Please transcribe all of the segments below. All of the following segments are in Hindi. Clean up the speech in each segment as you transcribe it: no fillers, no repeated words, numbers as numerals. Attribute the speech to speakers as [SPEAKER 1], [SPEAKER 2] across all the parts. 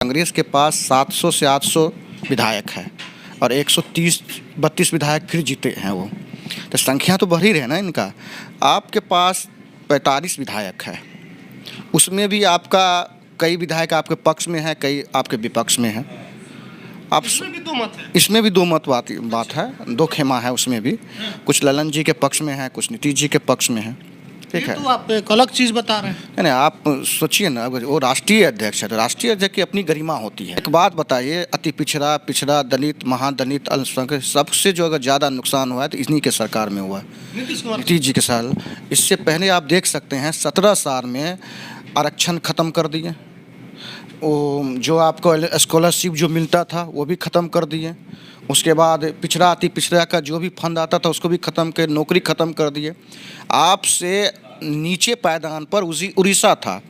[SPEAKER 1] कांग्रेस के पास 700 से 800 विधायक है और 130-32 विधायक फिर जीते हैं वो, तो संख्या तो बढ़ ही रही है ना इनका। आपके पास 45 विधायक है, उसमें भी आपका कई विधायक आपके पक्ष में है, कई आपके विपक्ष में है। आप
[SPEAKER 2] इसमें भी दो मत है।
[SPEAKER 1] इसमें भी दो मत बात है, दो खेमा है उसमें भी। कुछ ललन जी के पक्ष में है, कुछ नीतीश जी के पक्ष में है। ठीक है,
[SPEAKER 2] तो आप एक अलग चीज़ बता रहे हैं।
[SPEAKER 1] नहीं, आप सोचिए ना, अगर वो राष्ट्रीय अध्यक्ष है तो राष्ट्रीय अध्यक्ष की अपनी गरिमा होती है। एक बात बताइए, अति पिछड़ा दलित, महादलित, अल्पसंख्यक, सबसे जो अगर ज़्यादा नुकसान हुआ है तो इन्हीं के सरकार में हुआ है, नीतीश जी के साल। इससे पहले आप देख सकते हैं 17 साल में आरक्षण ख़त्म कर दिए, वो जो आपको स्कॉलरशिप जो मिलता था वो भी ख़त्म कर दिए। उसके बाद अति पिछड़ा का जो भी फंड आता था उसको भी ख़त्म कर, नौकरी ख़त्म कर दिए। आपसे नीचे पायदान पर उड़ीसा था।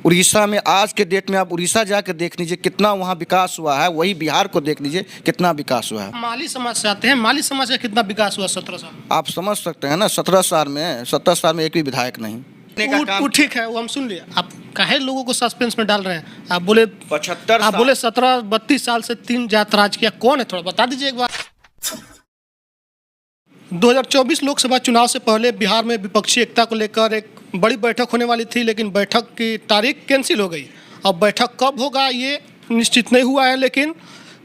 [SPEAKER 1] उड़ीसा में आज के डेट में आप उड़ीसा जाकर देख लीजिए कितना वहाँ विकास हुआ है, वही बिहार को देख लीजिए कितना विकास हुआ है।
[SPEAKER 2] माली समाज से आते हैं, माली समाज का कितना विकास हुआ 17 साल?
[SPEAKER 1] आप समझ सकते हैं ना, 17 साल में एक भी विधायक नहीं।
[SPEAKER 2] वो ठीक है, वो हम सुन लिए। आप काहे लोगों को सस्पेंस में डाल रहे हैं? आप बोले 32 साल से 3 जात राज किया, कौन है थोड़ा बता दीजिए एक बार। 2024 लोकसभा चुनाव से पहले बिहार में विपक्षी एकता को लेकर एक बड़ी बैठक होने वाली थी, लेकिन बैठक की तारीख कैंसिल हो गई। अब बैठक कब होगा ये निश्चित नहीं हुआ है, लेकिन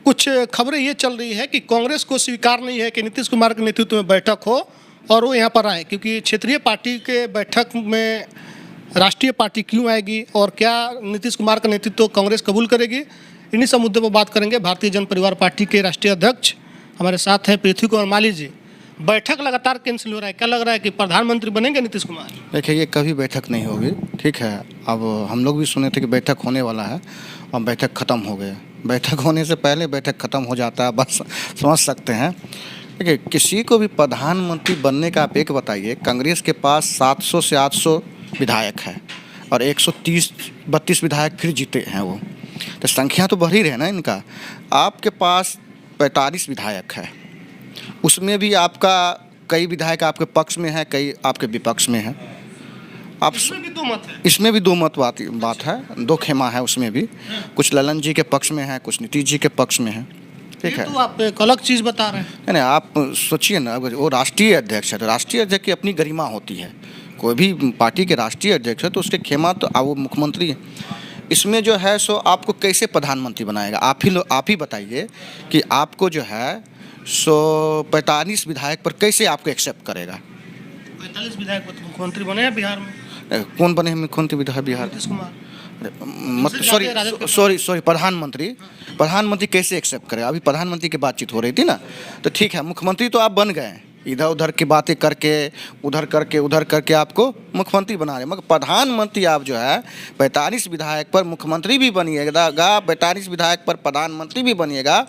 [SPEAKER 2] कुछ खबरें ये चल रही है कि कांग्रेस को स्वीकार नहीं है कि नीतीश कुमार के नेतृत्व में बैठक हो और वो यहाँ पर आए, क्योंकि क्षेत्रीय पार्टी के बैठक में राष्ट्रीय पार्टी क्यों आएगी और क्या नीतीश कुमार का नेतृत्व कांग्रेस कबूल करेगी, इन्हीं सब मुद्दों पर बात करेंगे। भारतीय जन परिवार पार्टी के राष्ट्रीय अध्यक्ष हमारे साथ हैं पृथ्वी कुमार माली जी। बैठक लगातार कैंसिल हो रहा है, क्या लग रहा है कि प्रधानमंत्री बनेंगे नीतीश कुमार?
[SPEAKER 1] देखिए, ये कभी बैठक नहीं होगी, ठीक है। अब हम लोग भी सुने थे कि बैठक होने वाला है और बैठक ख़त्म हो गया। बैठक होने से पहले बैठक ख़त्म हो जाता है, बस समझ सकते हैं। देखिए, किसी को भी प्रधानमंत्री बनने का आप एक बताइए, कांग्रेस के पास 700 से 800 विधायक है और 130-32 विधायक फिर जीते हैं वो, तो संख्या तो बढ़ ही रही है ना इनका। आपके पास 45 विधायक है, उसमें भी आपका कई विधायक आपके पक्ष में है, कई आपके विपक्ष में है। आप
[SPEAKER 2] इसमें भी दो मत है।
[SPEAKER 1] इसमें भी दो मत बात है, दो खेमा है उसमें भी। कुछ ललन जी के पक्ष में है, कुछ नीतीश जी के पक्ष में है। ठीक है,
[SPEAKER 2] तो आप एक अलग चीज़ बता रहे हैं।
[SPEAKER 1] नहीं, आप सोचिए ना, अगर वो राष्ट्रीय अध्यक्ष है तो राष्ट्रीय अध्यक्ष की अपनी गरिमा होती है। कोई भी पार्टी के राष्ट्रीय अध्यक्ष है तो उसके खेमा तो वो मुख्यमंत्री है। इसमें जो है सो आपको कैसे प्रधानमंत्री बनाएगा, आप ही बताइए कि आपको जो है सो 45 विधायक पर कैसे आपको एक्सेप्ट करेगा?
[SPEAKER 2] 45 विधायक मुख्यमंत्री बने हैं बिहार में।
[SPEAKER 1] कौन बने हैं मुख्यमंत्री विधायक बिहार?
[SPEAKER 2] नीतीश कुमार।
[SPEAKER 1] सॉरी, प्रधानमंत्री कैसे एक्सेप्ट करे? अभी प्रधानमंत्री की बातचीत हो रही थी ना, तो ठीक है, मुख्यमंत्री तो आप बन गए, इधर उधर की बातें करके उधर करके आपको मुख्यमंत्री बना रहे, मगर प्रधानमंत्री आप जो है 45 विधायक पर मुख्यमंत्री भी बनिएगा, 45 विधायक पर प्रधानमंत्री भी बनिएगा,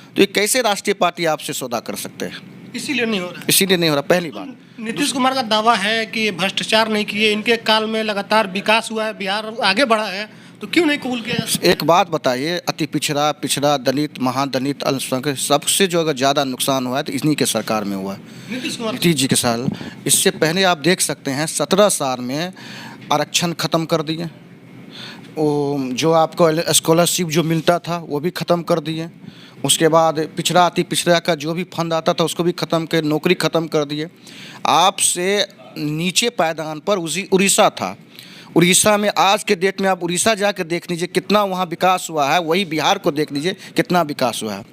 [SPEAKER 1] तो ये कैसे राष्ट्रीय पार्टी आपसे सौदा कर सकते हैं?
[SPEAKER 2] इसीलिए नहीं हो रहा है।
[SPEAKER 1] इसीलिए नहीं हो रहा, पहली बात।
[SPEAKER 2] नीतीश कुमार का दावा है कि ये भ्रष्टाचार नहीं किए, इनके काल में लगातार विकास हुआ है, बिहार आगे बढ़ा है, तो क्यों नहीं कबूल किया?
[SPEAKER 1] एक बात बताइए, अति पिछड़ा दलित, महादलित, अल्पसंख्यक, सबसे जो अगर ज़्यादा नुकसान हुआ है तो इन्हीं के सरकार में हुआ है, नीतीश जी के साल। इससे पहले आप देख सकते हैं 17 साल में आरक्षण ख़त्म कर दिए, वो जो आपको स्कॉलरशिप जो मिलता था वो भी ख़त्म कर दिए। उसके बाद अति पिछड़ा का जो भी फंड आता था उसको भी ख़त्म कर, नौकरी ख़त्म कर दिए। आपसे नीचे पायदान पर उड़ीसा था। उड़ीसा में आज के डेट में आप उड़ीसा जाकर देख लीजिए कितना वहाँ विकास हुआ है, वही बिहार को देख लीजिए कितना विकास हुआ है।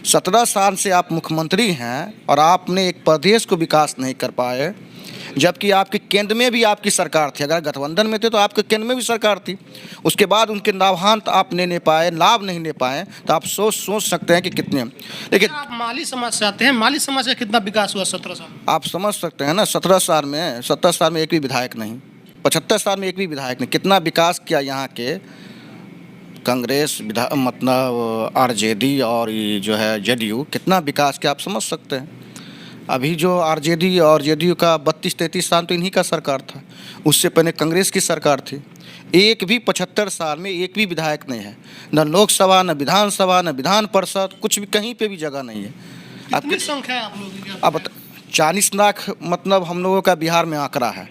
[SPEAKER 1] 17 साल से आप मुख्यमंत्री हैं और आपने एक प्रदेश को विकास नहीं कर पाए, जबकि आपके केंद्र में भी आपकी सरकार थी। अगर गठबंधन में थे तो आपके केंद्र में भी सरकार थी, उसके बाद उनके लाभांश आप नहीं ले पाए, लाभ नहीं ले पाए, तो आप सोच सकते हैं कि कितने। लेकिन
[SPEAKER 2] आप माली समाज से आते हैं, माली समाज का कितना विकास हुआ 17 साल?
[SPEAKER 1] आप समझ सकते हैं ना, 17 साल में एक भी विधायक नहीं, 75 साल में एक भी विधायक नहीं। कितना विकास किया यहाँ के कांग्रेस मतलब आरजेडी और ये जो है जेडीयू, कितना विकास किया आप समझ सकते हैं। अभी जो आरजेडी और जेडीयू का 32-33 साल तो इन्हीं का सरकार था, उससे पहले कांग्रेस की सरकार थी। एक भी 75 साल में एक भी विधायक नहीं है, न लोकसभा, न विधानसभा, न विधान परिषद, कुछ भी कहीं पे भी जगह नहीं है।
[SPEAKER 2] कितनी संख्या है आप लोगों की?
[SPEAKER 1] अब 40 लाख मतलब हम लोगों का बिहार में आंकड़ा है,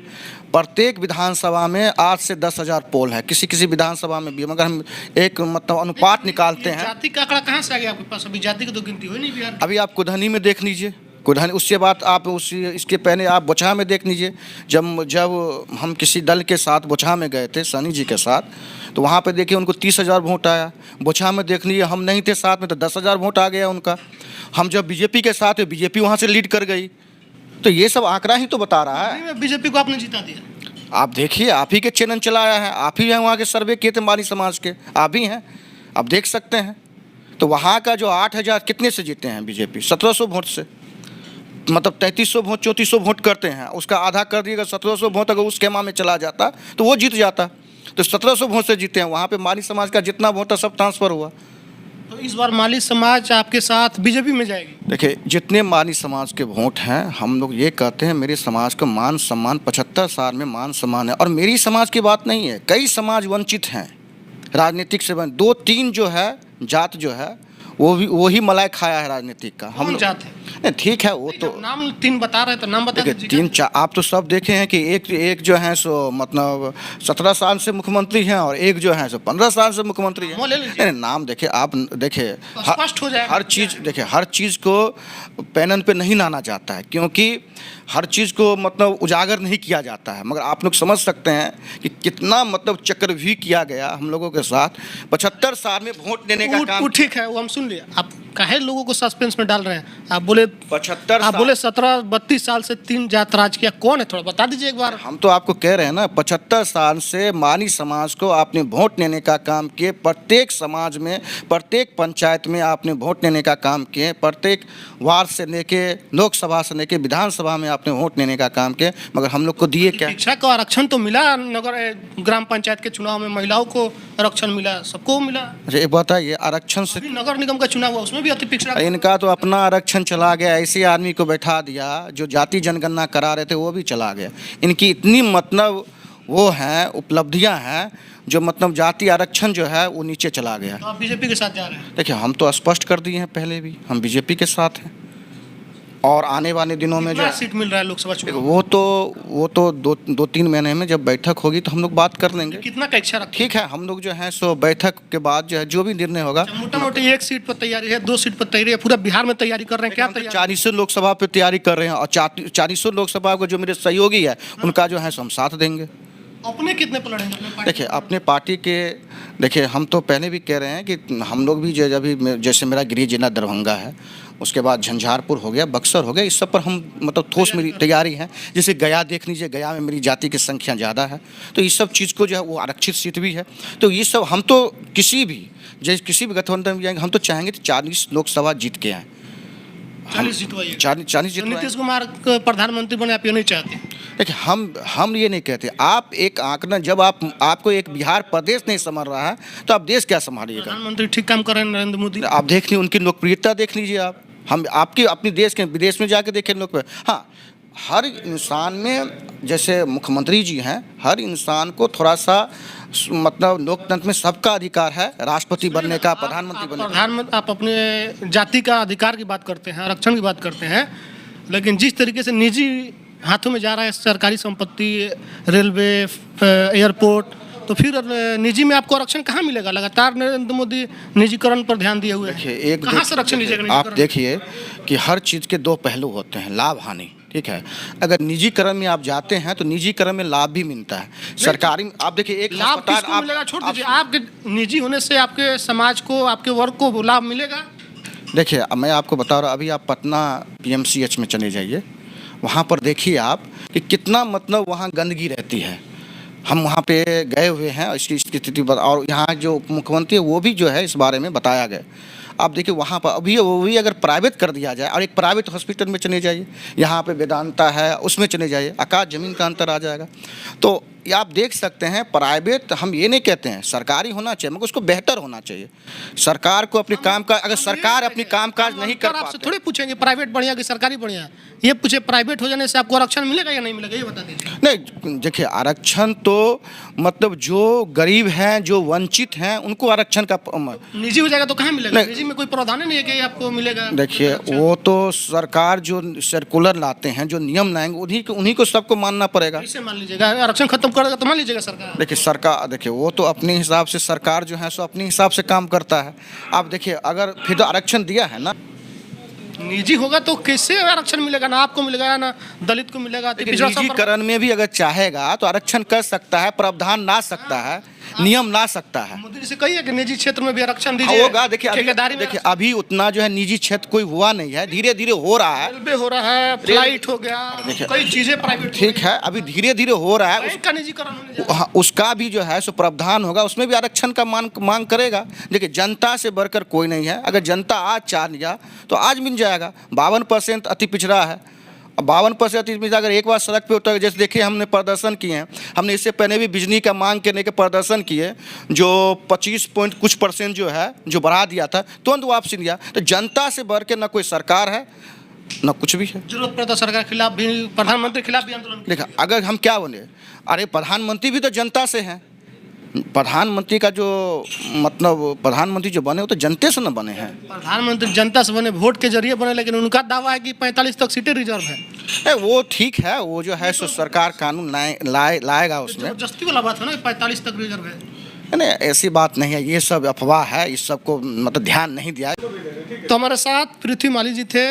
[SPEAKER 1] प्रत्येक विधानसभा में 8 से 10,000 पोल है, किसी किसी विधानसभा में भी, मगर हम एक मतलब अनुपात निकालते हैं।
[SPEAKER 2] जाति का आंकड़ा कहाँ से आ गया आपके पास? अभी जाति की तो गिनती हुई नहीं बिहार में।
[SPEAKER 1] अभी आप कुधनी में देख लीजिए, कुधनी, उसके बाद आप इसके पहले आप बोचहा में देख लीजिए। जब हम किसी दल के साथ बोचहा में गए थे सनी जी के साथ, तो वहाँ पे देखिए उनको 30,000 वोट आया। बोचहा में देख लीजिए, हम नहीं थे साथ में तो 10,000 वोट आ गया उनका। हम जब बीजेपी के साथ, बीजेपी वहाँ से लीड कर गई। तो ये सब आंकड़ा ही तो बता रहा है।
[SPEAKER 2] बीजेपी को आपने जिता दिया।
[SPEAKER 1] आप देखिए, आप ही के चैनल चलाया है, आप ही हैं वहाँ के सर्वे किए थे मानी समाज के, आप ही हैं, आप देख सकते हैं। तो वहाँ का जो 8,000 कितने से जीते हैं बीजेपी? 1,700 वोट से, मतलब 3,300 वोट 3,400 वोट करते हैं, उसका आधा कर दिएगा। 1,700 वोट अगर उस स्कीमा में चला जाता तो वो जीत जाता। तो 1,700 वोट से जीते हैं। वहाँ पे माली समाज का जितना वोट था सब ट्रांसफ़र हुआ।
[SPEAKER 2] तो इस बार माली समाज आपके साथ बीजेपी में जाएगी?
[SPEAKER 1] देखिए, जितने माली समाज के वोट हैं, हम लोग ये कहते हैं मेरे समाज का मान सम्मान 75 साल में मान सम्मान है। और मेरी समाज की बात नहीं है, कई समाज वंचित हैं राजनीतिक से। 2-3 जो है जात जो है वो ही मलाई खाया है राजनीतिक का। हम लोग
[SPEAKER 2] जात है
[SPEAKER 1] नहीं, ठीक है, वो तो
[SPEAKER 2] नाम 3 बता रहे हैं तो नाम बता
[SPEAKER 1] देखिए
[SPEAKER 2] दीजिए।
[SPEAKER 1] 3-4 आप तो सब देखे हैं कि एक जो है सो मतलब 17 साल से मुख्यमंत्री हैं और एक जो है सो 15 साल से मुख्यमंत्री हैं।
[SPEAKER 2] ले लीजिए।
[SPEAKER 1] नहीं, नाम देखिए, आप देखिए
[SPEAKER 2] स्पष्ट हो जाएगा।
[SPEAKER 1] हर चीज़ देखिए, हर चीज़ को पैनल पे नहीं लाना जाता है, क्योंकि हर चीज़ को मतलब उजागर नहीं किया जाता है। मगर आप लोग समझ सकते हैं कि कितना मतलब चक्रव्यूह किया गया हम लोगों के साथ 75 साल में वोट देने का काम।
[SPEAKER 2] ठीक है, वो हम सुन लिया। आप काहे लोगों को सस्पेंस में डाल रहे हैं? आप बोले
[SPEAKER 1] 75
[SPEAKER 2] आप बोले 17-32 साल से 3 जात राज किया, कौन है थोड़ा बता दीजिए एक बार।
[SPEAKER 1] हम तो आपको कह रहे हैं ना, 75 साल से मानी समाज को आपने वोट लेने का काम किए। प्रत्येक समाज में, प्रत्येक पंचायत में आपने वोट लेने का काम किए। प्रत्येक वार्ड से लेके लोकसभा से लेके विधानसभा में आपने वोट लेने का काम किए। मगर हम लोग को दिए क्या?
[SPEAKER 2] शिक्षा का आरक्षण तो मिला, नगर ग्राम पंचायत के चुनाव में महिलाओं को आरक्षण मिला, सबको मिला।
[SPEAKER 1] अच्छा, एक बताइए, आरक्षण से
[SPEAKER 2] नगर निगम का चुनाव हुआ, उसमें भी अति पिछड़ा।
[SPEAKER 1] इनका तो अपना आरक्षण चला गया। ऐसे आदमी को बैठा दिया जो जाति जनगणना करा रहे थे, वो भी चला गया। इनकी इतनी मतलब वो हैं, उपलब्धियां हैं, जो मतलब जाति आरक्षण जो है वो नीचे चला गया।
[SPEAKER 2] तो आप बीजेपी के साथ जा रहे हैं?
[SPEAKER 1] देखिए, हम तो स्पष्ट कर दिए हैं पहले भी, हम बीजेपी के साथ हैं। और आने वाले दिनों में जो
[SPEAKER 2] सीट मिल रहा है लोकसभा चुनाव?
[SPEAKER 1] वो तो 2-3 महीने में जब बैठक होगी तो हम लोग बात कर लेंगे।
[SPEAKER 2] कितना का इच्छा रखते?
[SPEAKER 1] ठीक है, हम लोग जो है सो बैठक के बाद जो है जो भी निर्णय होगा।
[SPEAKER 2] मोटा मोटी 1 सीट पर तैयारी है, 2 सीट पर तैयारी है, पूरा बिहार में तैयारी कर रहे हैं? क्या तैयारी?
[SPEAKER 1] 40 लोकसभा पे तैयारी कर रहे हैं और 40 लोकसभा को जो मेरे सहयोगी है उनका जो है सो हम साथ देंगे।
[SPEAKER 2] अपने कितने पर लड़ेंगे?
[SPEAKER 1] देखिए, अपने पार्टी के देखिए, हम तो पहले भी कह रहे हैं कि हम लोग भी जो अभी जैसे मेरा गृह जिला दरभंगा है, उसके बाद झंझारपुर हो गया, बक्सर हो गया, इस सब पर हम मतलब ठोस मेरी तैयारी है। जैसे गया देख लीजिए, गया में मेरी जाति की संख्या ज़्यादा है, तो इस सब चीज़ को जो है वो आरक्षित सीट भी है। तो ये सब हम तो किसी भी गठबंधन में जाएंगे, हम तो चाहेंगे कि 40 लोकसभा जीत के आएँ।
[SPEAKER 2] 40 जितवाइए।
[SPEAKER 1] 40 जीत
[SPEAKER 2] नीतीश कुमार प्रधानमंत्री बने, आप ये नहीं चाहते?
[SPEAKER 1] देखिए, हम ये नहीं कहते। आप एक आंकड़ा, जब आपको एक बिहार प्रदेश नहीं संभाल रहा है तो आप देश क्या संभालिएगा?
[SPEAKER 2] प्रधानमंत्री ठीक काम कर रहे हैं नरेंद्र मोदी।
[SPEAKER 1] आप देख लीजिए, उनकी लोकप्रियता देख लीजिए आप। हम आपकी अपनी देश के विदेश में जाके देखें लोग। हाँ, हर इंसान में, जैसे मुख्यमंत्री जी हैं, हर इंसान को थोड़ा सा मतलब लोकतंत्र में सबका अधिकार है राष्ट्रपति बनने का, प्रधानमंत्री बनने का।
[SPEAKER 2] आप अपने जाति का अधिकार की बात करते हैं, आरक्षण की बात करते हैं, लेकिन जिस तरीके से निजी हाथों में जा रहा है सरकारी संपत्ति, रेलवे, एयरपोर्ट, तो फिर निजी में आपको आरक्षण कहाँ मिलेगा? लगातार नरेंद्र मोदी निजीकरण पर ध्यान दिए हुए हैं। कहाँ से आरक्षण लीजिएगा?
[SPEAKER 1] आप देखिए कि हर चीज़ के 2 पहलू होते हैं, लाभ हानि। ठीक है, अगर निजीकरण में आप जाते हैं तो निजीकरण में लाभ भी मिलता है। सरकारी में आप देखिए, एक
[SPEAKER 2] लाभ किसको मिलेगा? छोड़ दीजिए, आपके निजी होने से आपके समाज को, आपके वर्ग को लाभ मिलेगा?
[SPEAKER 1] देखिए, मैं आपको बता रहा हूँ, अभी आप पटना PMCH में चले जाइए, वहाँ पर देखिए आप कि कितना मतलब वहाँ गंदगी रहती है। हम वहाँ पे गए हुए हैं, इसकी स्थिति और यहाँ जो मुख्यमंत्री है वो भी जो है इस बारे में बताया गया। आप देखिए, वहाँ पर अभी वो भी अगर प्राइवेट कर दिया जाए, और एक प्राइवेट हॉस्पिटल में चले जाइए, यहाँ पे वेदांता है, उसमें चले जाइए, आकाश ज़मीन का अंतर आ जाएगा। तो ये आप देख सकते हैं प्राइवेट, हम ये नहीं कहते हैं सरकारी होना चाहिए, मगर उसको बेहतर होना चाहिए। सरकार को अपने काम का, अगर सरकार अपनी काम काज नहीं कर
[SPEAKER 2] आपसे
[SPEAKER 1] पाते,
[SPEAKER 2] थोड़ी पूछेंगे प्राइवेट बढ़िया कि सरकारी बढ़िया, ये पूछे प्राइवेट हो जाने से आपको आरक्षण मिलेगा या नहीं मिलेगा, ये बता दीजिए।
[SPEAKER 1] नहीं देखिए आरक्षण तो मतलब जो गरीब हैं, जो वंचित हैं, उनको आरक्षण का
[SPEAKER 2] निजी हो जाएगा तो कहाँ मिलेगा?
[SPEAKER 1] नहीं।
[SPEAKER 2] निजी में कोई प्रावधान नहीं है कि आपको मिलेगा।
[SPEAKER 1] देखिए वो तो सरकार जो सर्कुलर लाते हैं, जो नियम लाएंगे, उन्हीं को सबको मानना पड़ेगा।
[SPEAKER 2] कैसे मान लीजिएगा? आरक्षण खत्म कर देगा तो मान लीजिएगा सरकार।
[SPEAKER 1] देखिए सरकार, देखिए वो तो अपने हिसाब से, सरकार जो है सो अपने हिसाब से काम करता है। आप देखिए अगर फिर तो आरक्षण दिया है ना,
[SPEAKER 2] निजी होगा तो कैसे आरक्षण मिलेगा? ना आपको मिलेगा ना दलित को मिलेगा।
[SPEAKER 1] निजीकरण में भी अगर चाहेगा तो आरक्षण कर सकता है, प्रावधान ला सकता है, नियम ला सकता है।
[SPEAKER 2] मोदी जी से कहिए कि निजी क्षेत्र में भी आरक्षण दीजिए।
[SPEAKER 1] होगा। देखिए अभी उतना जो है निजी क्षेत्र कोई हुआ नहीं है, धीरे धीरे हो रहा है।
[SPEAKER 2] रेलवे हो रहा है, फ्लाइट हो गया, कई चीजें प्राइवेट।
[SPEAKER 1] ठीक है, अभी धीरे धीरे हो रहा है।
[SPEAKER 2] उसका निजीकरण होने जा रहा है।
[SPEAKER 1] उसका भी जो है सो प्रावधान होगा, उसमें भी आरक्षण का मांग करेगा। देखिए जनता से बढ़कर कोई नहीं है। अगर जनता आज चाह लिया तो आज मिल जाएगा। 52% अति पिछड़ा है। 52% अति पिछड़ा अगर एक बार सड़क पे उतर, जैसे देखिए हमने प्रदर्शन किए हैं, हमने इससे पहले भी बिजली का मांग करने के प्रदर्शन किए, जो 25 पॉइंट कुछ % जो है जो बढ़ा दिया था, तुरंत वापसी लिया। तो जनता से बढ़ के न कोई सरकार है न कुछ भी है।
[SPEAKER 2] जरूरत पड़ता सरकार के खिलाफ भी, प्रधानमंत्री के खिलाफ भी आंदोलन।
[SPEAKER 1] देखा अगर हम क्या बोले, अरे प्रधानमंत्री भी तो जनता से हैं। प्रधानमंत्री का जो मतलब प्रधानमंत्री जो बने वो तो जनता से न बने हैं।
[SPEAKER 2] प्रधानमंत्री जनता से बने, वोट के जरिए बने, लेकिन उनका दावा है कि 45 तक सीटें रिजर्व है।
[SPEAKER 1] वो ठीक है, वो जो है सो सरकार कानून लाएगा उसमें।
[SPEAKER 2] जबरदस्ती वाला बात है ना, 45 तक रिजर्व है।
[SPEAKER 1] नहीं ऐसी बात नहीं है, ये सब अफवाह है, इस सब को मतलब ध्यान नहीं दिया।
[SPEAKER 2] तो हमारे साथ पृथ्वी माली जी थे।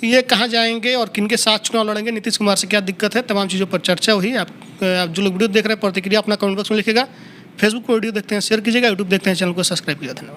[SPEAKER 2] ये कहाँ जाएंगे और किनके साथ चुनाव लड़ेंगे, नीतीश कुमार से क्या दिक्कत है, तमाम चीज़ों पर चर्चा हुई। आप जो लोग वीडियो देख रहे हैं प्रतिक्रिया अपना कमेंट बॉक्स में लिखिएगा। फेसबुक पर वीडियो देखते हैं शेयर कीजिएगा, यूट्यूब देखते हैं चैनल को सब्सक्राइब कीजिएगा। धन्यवाद।